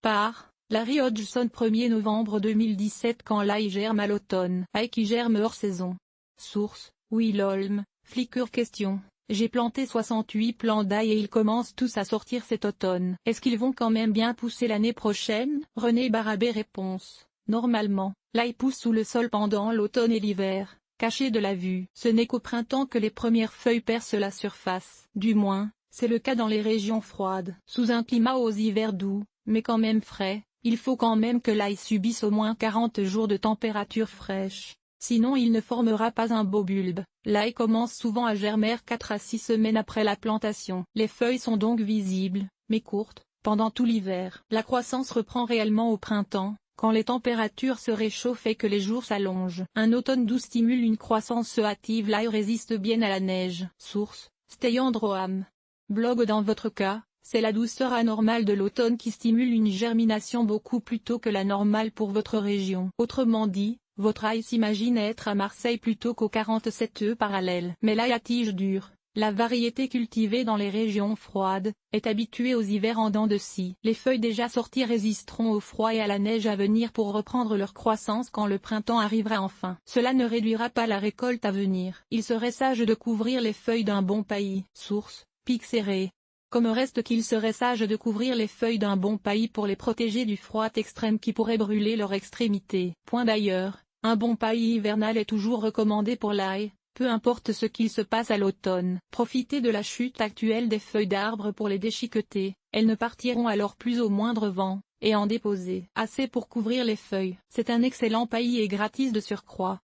Par Larry Hodgson 1er novembre 2017. Quand l'ail germe à l'automne. Ail qui germe hors saison. Source: Will Holm, Flickr. Question: j'ai planté 68 plants d'ail et ils commencent tous à sortir cet automne. Est-ce qu'ils vont quand même bien pousser l'année prochaine? René Barabé. Réponse: normalement, l'ail pousse sous le sol pendant l'automne et l'hiver, caché de la vue. Ce n'est qu'au printemps que les premières feuilles percent la surface. Du moins, c'est le cas dans les régions froides. Sous un climat aux hivers doux, mais quand même frais, il faut quand même que l'ail subisse au moins 40 jours de température fraîche. Sinon il ne formera pas un beau bulbe. L'ail commence souvent à germer 4 à 6 semaines après la plantation. Les feuilles sont donc visibles, mais courtes, pendant tout l'hiver. La croissance reprend réellement au printemps, quand les températures se réchauffent et que les jours s'allongent. Un automne doux stimule une croissance hâtive. L'ail résiste bien à la neige. Source: Stay Androham. Blog. Dans votre cas, c'est la douceur anormale de l'automne qui stimule une germination beaucoup plus tôt que la normale pour votre région. Autrement dit, votre ail s'imagine être à Marseille plutôt qu'au 47e parallèle. Mais l'ail à tige dure, la variété cultivée dans les régions froides, est habituée aux hivers en dents de scie. Les feuilles déjà sorties résisteront au froid et à la neige à venir pour reprendre leur croissance quand le printemps arrivera enfin. Cela ne réduira pas la récolte à venir. Il serait sage de couvrir les feuilles d'un bon paillis. Source: Pic Serré. Comme reste qu'il serait sage de couvrir les feuilles d'un bon paillis pour les protéger du froid extrême qui pourrait brûler leurs extrémités. D'ailleurs, un bon paillis hivernal est toujours recommandé pour l'ail, peu importe ce qu'il se passe à l'automne. Profitez de la chute actuelle des feuilles d'arbres pour les déchiqueter, elles ne partiront alors plus au moindre vent, et en déposer assez pour couvrir les feuilles. C'est un excellent paillis et gratis de surcroît.